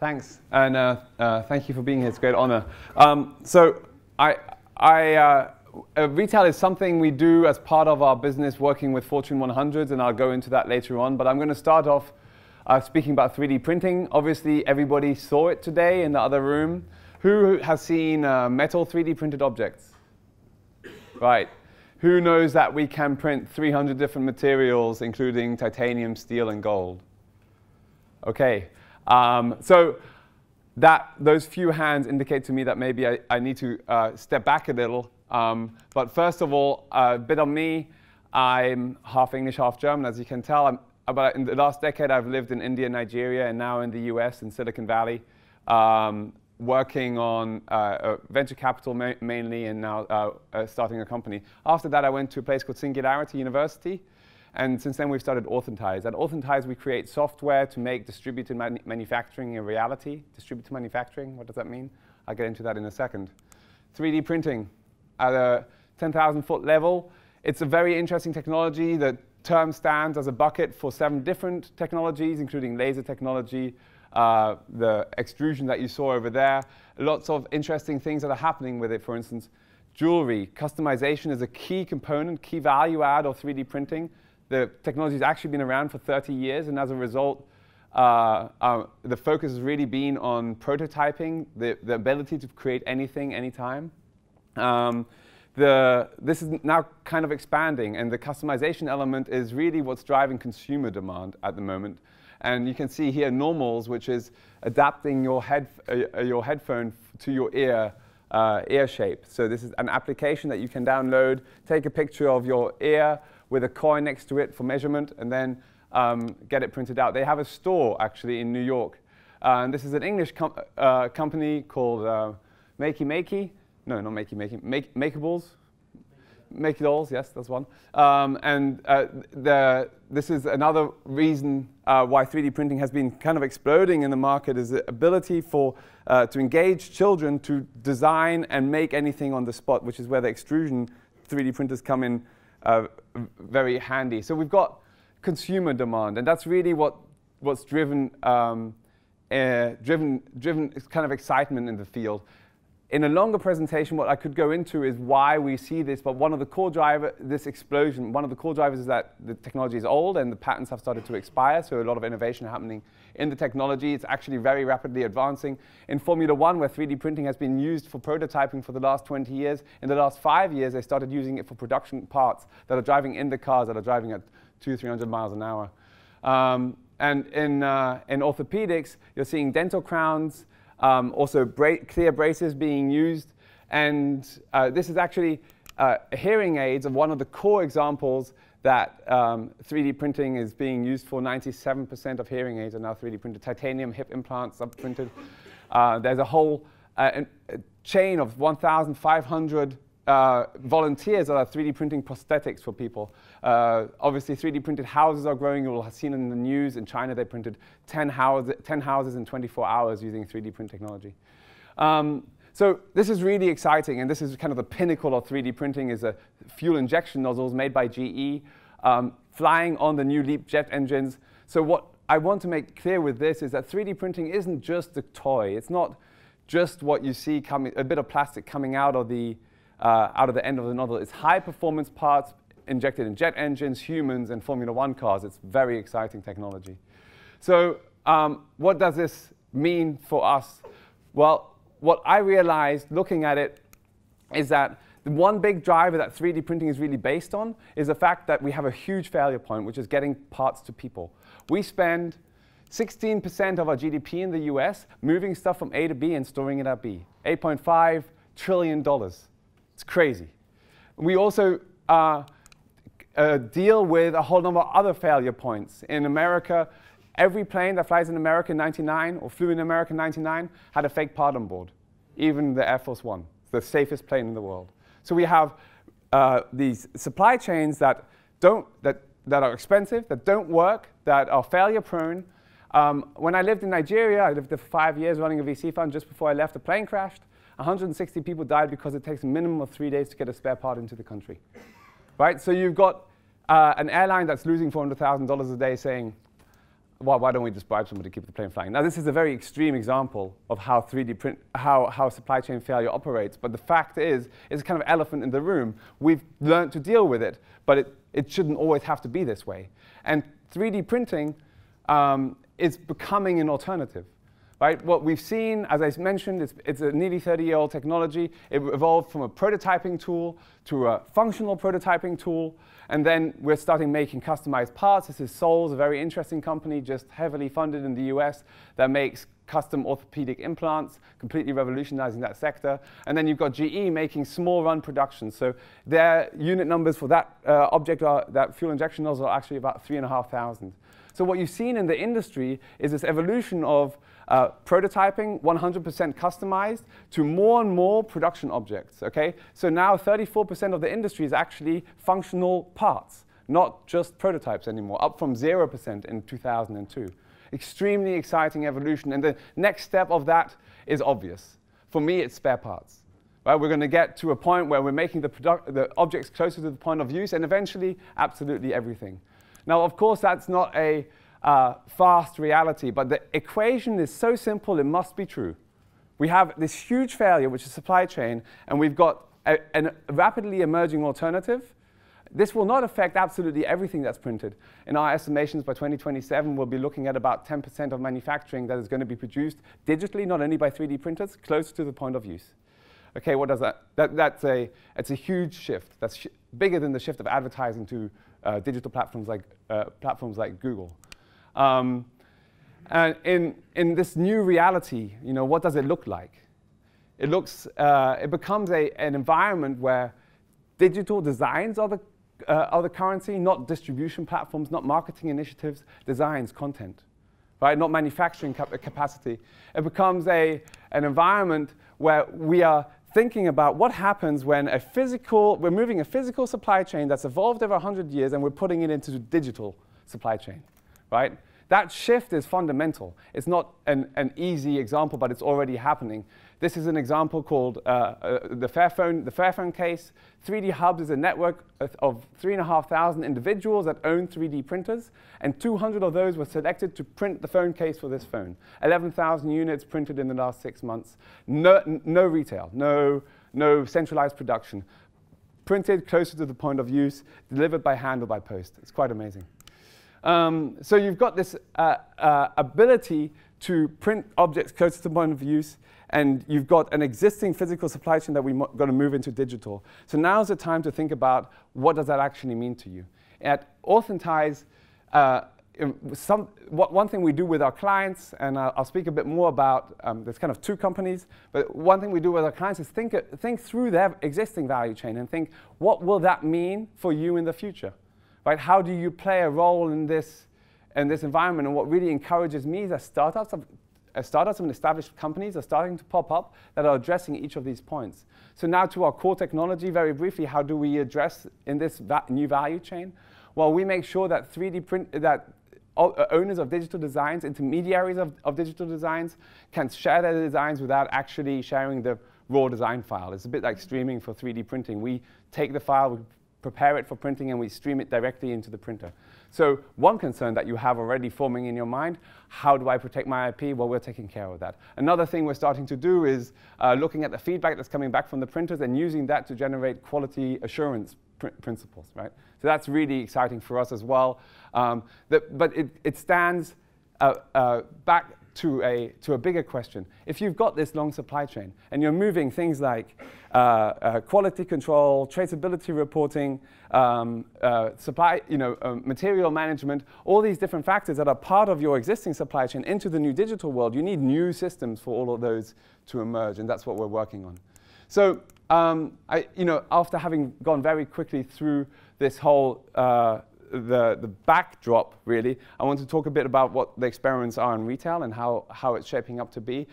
Thanks, and thank you for being here. It's a great honor. Retail is something we do as part of our business working with Fortune 100s, and I'll go into that later on. But I'm going to start off speaking about 3D printing. Obviously, everybody saw it today in the other room. Who has seen metal 3D printed objects? Right. Who knows that we can print 300 different materials, including titanium, steel, and gold? OK. So those few hands indicate to me that maybe I need to step back a little. But first of all, a bit on me. I'm half English, half German, as you can tell. In the last decade, I've lived in India, Nigeria, and now in the US, in Silicon Valley, working on venture capital mainly, and now starting a company. After that, I went to a place called Singularity University. And since then, we've started Authentise. At Authentise, we create software to make distributed manufacturing a reality. Distributed manufacturing, what does that mean? I'll get into that in a second. 3D printing at a 10,000-foot level. It's a very interesting technology. The term stands as a bucket for 7 different technologies, including laser technology, the extrusion that you saw over there. Lots of interesting things that are happening with it. For instance, jewelry. Customization is a key component, key value add of 3D printing. The technology has actually been around for 30 years, and as a result, the focus has really been on prototyping, the ability to create anything, anytime. This is now kind of expanding, and the customization element is really what's driving consumer demand at the moment. And you can see here normals, which is adapting your headphone to your ear shape. So this is an application that you can download, take a picture of your ear with a coin next to it for measurement, and then get it printed out. They have a store, actually, in New York. And this is an English company called Makey. No, not Makey. Makeables. Make-Dolls, yes, that's one. This is another reason why 3D printing has been kind of exploding in the market, is the ability to engage children to design and make anything on the spot, which is where the extrusion 3D printers come in very handy. So we've got consumer demand, and that's really what's driven kind of excitement in the field. In a longer presentation, what I could go into is why we see this, but one of the core drivers is that the technology is old and the patents have started to expire, so a lot of innovation happening in the technology. It's actually very rapidly advancing. In Formula 1, where 3D printing has been used for prototyping for the last 20 years, in the last 5 years, they started using it for production parts that are driving in the cars that are driving at 200-300 miles an hour. And in orthopedics, you're seeing dental crowns, also clear braces being used. And this is actually hearing aids of one of the core examples that 3D printing is being used for. 97% of hearing aids are now 3D printed. Titanium hip implants are printed. There's a whole chain of 1,500 volunteers that are 3D printing prosthetics for people. Obviously, 3D printed houses are growing. You will have seen in the news. In China, they printed 10 houses in 24 hours using 3D print technology. So this is really exciting, and this is kind of the pinnacle of 3D printing, is a fuel injection nozzles made by GE, flying on the new LEAP jet engines. So what I want to make clear with this is that 3D printing isn't just a toy. It's not just what you see coming, a bit of plastic coming out of the end of the nozzle. It's high-performance parts injected in jet engines, humans, and Formula 1 cars. It's very exciting technology. So what does this mean for us? Well, what I realized looking at it is that the one big driver that 3D printing is really based on is the fact that we have a huge failure point, which is getting parts to people. We spend 16% of our GDP in the US moving stuff from A to B and storing it at B. $8.5 trillion. It's crazy. We also deal with a whole number of other failure points. In America, every plane that flies in America in '99 or flew in America in '99 had a fake part on board, even the Air Force One, the safest plane in the world. So we have these supply chains that are expensive, that don't work, that are failure prone. When I lived in Nigeria, I lived there for 5 years running a VC fund. Just before I left, a plane crashed. 160 people died because it takes a minimum of 3 days to get a spare part into the country. Right? So you've got an airline that's losing $400,000 a day saying, why don't we just bribe somebody to keep the plane flying? Now, this is a very extreme example of how 3D print, how supply chain failure operates. But the fact is, it's a kind of elephant in the room. We've learned to deal with it, but it shouldn't always have to be this way. And 3D printing is becoming an alternative. Right? What we've seen, as I mentioned, it's a nearly 30-year-old technology. It evolved from a prototyping tool to a functional prototyping tool. And then we're starting making customized parts. This is Soles, a very interesting company, just heavily funded in the US, that makes custom orthopedic implants, completely revolutionizing that sector. And then you've got GE making small run productions. So their unit numbers for that that fuel injection nozzle are actually about 3,500. So what you've seen in the industry is this evolution of prototyping, 100% customized, to more and more production objects, okay? So now 34% of the industry is actually functional parts, not just prototypes anymore, up from 0% in 2002. Extremely exciting evolution, and the next step of that is obvious. For me, it's spare parts. Right? We're going to get to a point where we're making the objects closer to the point of use, and eventually, absolutely everything. Now, of course, that's not a fast reality, but the equation is so simple, it must be true. We have this huge failure, which is supply chain, and we've got a rapidly emerging alternative. This will not affect absolutely everything that's printed. In our estimations, by 2027, we'll be looking at about 10% of manufacturing that is going to be produced digitally, not only by 3D printers, close to the point of use. Okay, what does that? It's a huge shift. That's bigger than the shift of advertising to digital platforms like Google. And in this new reality, what does it look like? It becomes an environment where digital designs are the currency, not distribution platforms, not marketing initiatives, designs, content, right? Not manufacturing capacity. It becomes an environment where we are thinking about what happens when we're moving a physical supply chain that's evolved over 100 years and we're putting it into digital supply chain, right? That shift is fundamental. It's not an easy example, but it's already happening. This is an example called the Fairphone case. 3D Hubs is a network of 3,500 individuals that own 3D printers, and 200 of those were selected to print the phone case for this phone. 11,000 units printed in the last 6 months. No retail, no centralized production. Printed closer to the point of use, delivered by hand or by post. It's quite amazing. So you've got this ability to print objects close to the point of use, and you've got an existing physical supply chain that we're going to move into digital. So now's the time to think about what does that actually mean to you. At Authentise, one thing we do with our clients, and I'll speak a bit more about, there's kind of two companies, but one thing we do with our clients is think through their existing value chain and think, what will that mean for you in the future? Right? How do you play a role in this environment? And what really encourages me is that startups and established companies are starting to pop up that are addressing each of these points. So now to our core technology, very briefly, how do we address in this new value chain? Well, we make sure that owners of digital designs, intermediaries of digital designs, can share their designs without actually sharing the raw design file. It's a bit like streaming for 3D printing. We take the file, we prepare it for printing, and we stream it directly into the printer. So one concern that you have already forming in your mind, how do I protect my IP? Well, we're taking care of that. Another thing we're starting to do is looking at the feedback that's coming back from the printers and using that to generate quality assurance principles, right? So that's really exciting for us as well. But it stands back to a bigger question. If you've got this long supply chain and you're moving things like quality control, traceability reporting, material management, all these different factors that are part of your existing supply chain into the new digital world, you need new systems for all of those to emerge, and that's what we're working on. So after having gone very quickly through this whole the backdrop, really, I want to talk a bit about what the experiments are in retail and how it's shaping up to be.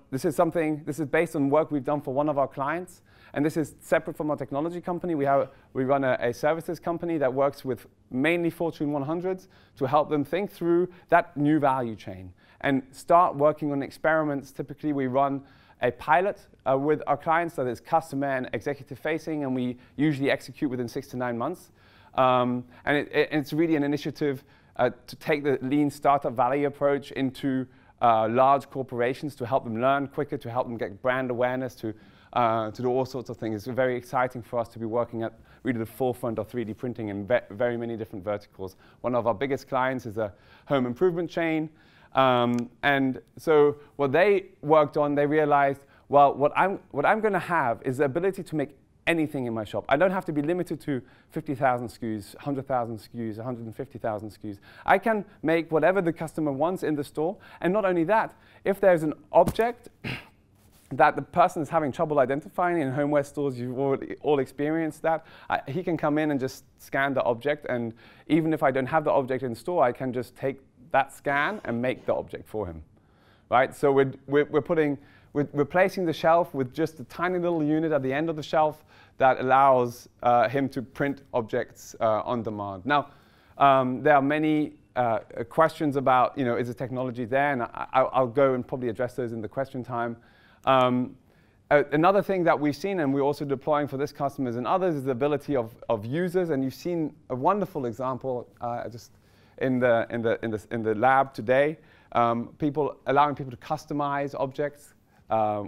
This is based on work we've done for one of our clients, and this is separate from our technology company. We run a services company that works with mainly Fortune 100s to help them think through that new value chain and start working on experiments. Typically, we run a pilot with our clients that is customer and executive facing, and we usually execute within 6 to 9 months. And it's really an initiative to take the lean startup valley approach into large corporations to help them learn quicker, to help them get brand awareness, to do all sorts of things. It's very exciting for us to be working at really the forefront of 3D printing in very many different verticals. One of our biggest clients is a home improvement chain. And so what they worked on, they realized, well, what I'm going to have is the ability to make anything in my shop. I don't have to be limited to 50,000 SKUs, 100,000 SKUs, 150,000 SKUs. I can make whatever the customer wants in the store. And not only that, if there's an object that the person is having trouble identifying in homeware stores, you've already all experienced that, he can come in and just scan the object. And even if I don't have the object in store, I can just take that scan and make the object for him. Right? So we're replacing the shelf with just a tiny little unit at the end of the shelf that allows him to print objects on demand. Now, there are many questions about, is the technology there? And I'll go and probably address those in the question time. Another thing that we've seen, and we're also deploying for this customers and others, is the ability of users. And you've seen a wonderful example just in the lab today. Allowing people to customize objects.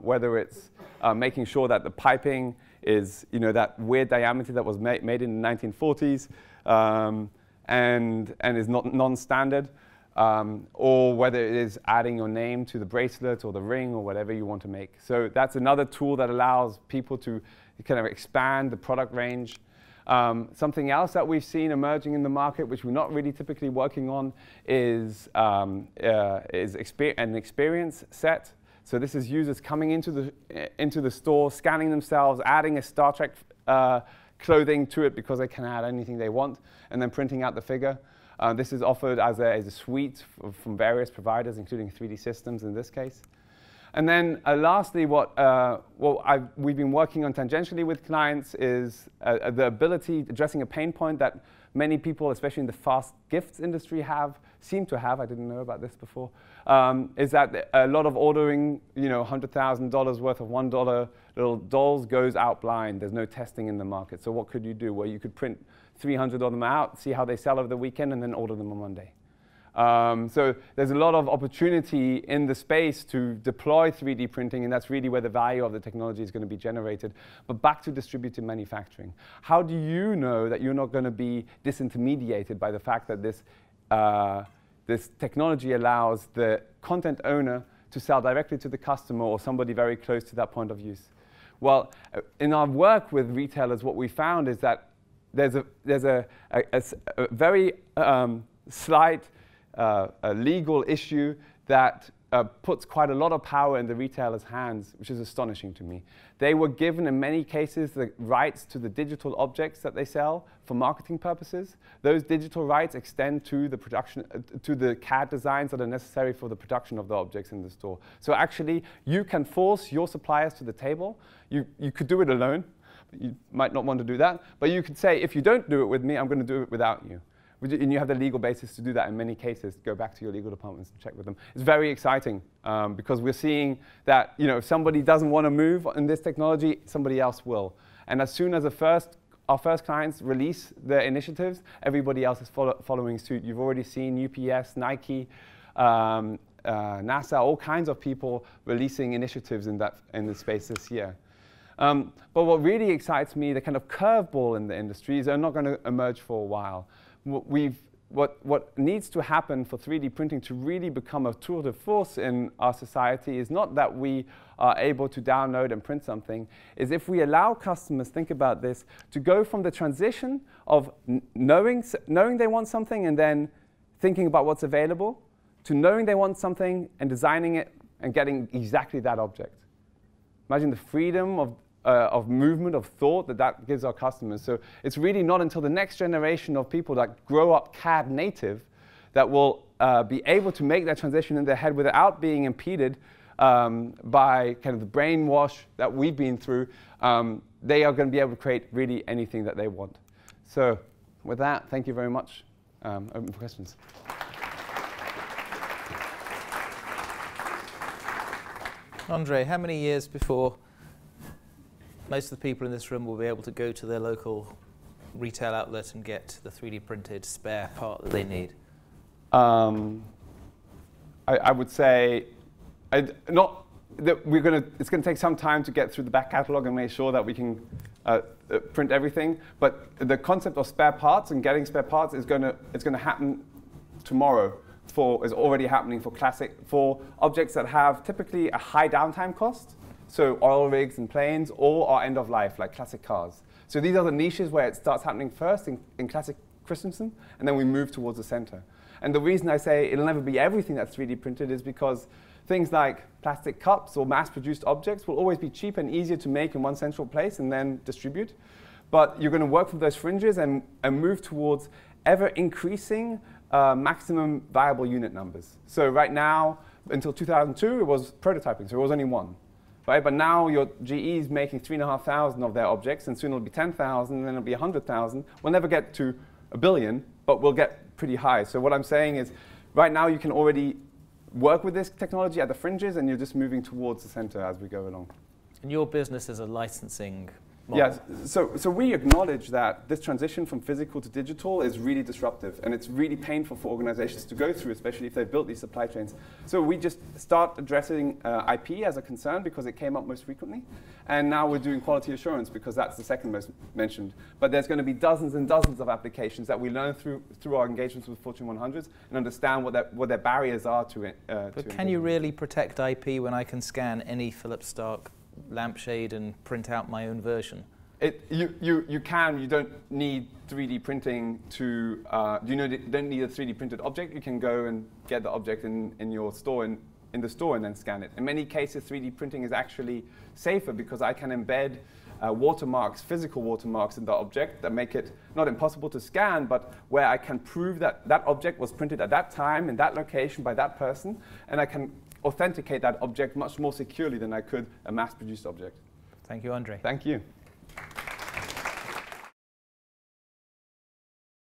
Whether it's making sure that the piping is, that weird diameter that was made in the 1940s and is not non-standard, or whether it is adding your name to the bracelet or the ring or whatever you want to make. So that's another tool that allows people to kind of expand the product range. Something else that we've seen emerging in the market, which we're not really typically working on, is an experience set. So this is users coming into the store, scanning themselves, adding a Star Trek clothing to it because they can add anything they want, and then printing out the figure. This is offered as a suite from various providers, including 3D Systems in this case. And then lastly, what we've been working on tangentially with clients is the ability, addressing a pain point that many people, especially in the fast gifts industry, seem to have. I didn't know about this before. Is that a lot of ordering, $100,000 worth of $1 little dolls goes out blind. There's no testing in the market. So what could you do? Well, you could print 300 of them out, see how they sell over the weekend, and then order them on Monday. So there's a lot of opportunity in the space to deploy 3D printing, and that's really where the value of the technology is going to be generated. But back to distributed manufacturing. How do you know that you're not going to be disintermediated by the fact that this technology allows the content owner to sell directly to the customer or somebody very close to that point of use? Well, in our work with retailers, what we found is that there's a very slight legal issue that puts quite a lot of power in the retailer's hands, which is astonishing to me. They were given, in many cases, the rights to the digital objects that they sell for marketing purposes. Those digital rights extend to the production, to the CAD designs that are necessary for the production of the objects in the store. So actually, you can force your suppliers to the table. You could do it alone. You might not want to do that. But you could say, if you don't do it with me, I'm going to do it without you. And you have the legal basis to do that in many cases. Go back to your legal departments and check with them. It's very exciting because we're seeing that if somebody doesn't want to move in this technology, somebody else will. And as soon as our first clients release their initiatives, everybody else is following suit. You've already seen UPS, Nike, NASA, all kinds of people releasing initiatives in the space this year. But what really excites me, the kind of curveball in the industry, is they're not going to emerge for a while. What needs to happen for 3D printing to really become a tour de force in our society is not that we are able to download and print something, is if we allow customers, think about this, to go from the transition of knowing they want something and then thinking about what's available, to knowing they want something and designing it and getting exactly that object. Imagine the freedom of movement, of thought that gives our customers. So it's really not until the next generation of people that grow up CAD native that will be able to make that transition in their head without being impeded by kind of the brainwash that we've been through. They are going to be able to create really anything that they want. So with that, thank you very much. Open for questions. Andre, how many years before most of the people in this room will be able to go to their local retail outlet and get the 3D printed spare part that they need? I would say not that it's going to take some time to get through the back catalog and make sure that we can print everything. But the concept of spare parts and getting spare parts is going to happen tomorrow. Is already happening for objects that have typically a high downtime cost. So oil rigs and planes, or are end of life, like classic cars. So these are the niches where it starts happening first in classic Christensen, and then we move towards the center. And the reason I say it'll never be everything that's 3D printed is because things like plastic cups or mass-produced objects will always be cheap and easier to make in one central place and then distribute. But you're going to work with those fringes and move towards ever-increasing maximum viable unit numbers. So right now, until 2002, it was prototyping, so it was only one. Right? But now your GE is making 3,500 of their objects, and soon it'll be 10,000, and then it'll be 100,000. We'll never get to 1 billion, but we'll get pretty high. So what I'm saying is, right now you can already work with this technology at the fringes, and you're just moving towards the center as we go along. And your business is a licensing model? Yes. So we acknowledge that this transition from physical to digital is really disruptive, and it's really painful for organizations to go through, especially if they've built these supply chains. So we just start addressing IP as a concern because it came up most frequently, and now we're doing quality assurance because that's the second most mentioned. But there's going to be dozens and dozens of applications that we learn through our engagements with Fortune 100s and understand what their barriers are to it. But can you really protect IP when I can scan any Philips Stark lampshade and print out my own version? You can. You don't need 3D printing to. You don't need a 3D printed object. You can go and get the object in your store in the store and then scan it. In many cases, 3D printing is actually safer because I can embed watermarks, physical watermarks in the object that make it not impossible to scan, but where I can prove that that object was printed at that time in that location by that person, and I can authenticate that object much more securely than I could a mass-produced object. Thank you, Andre. Thank you.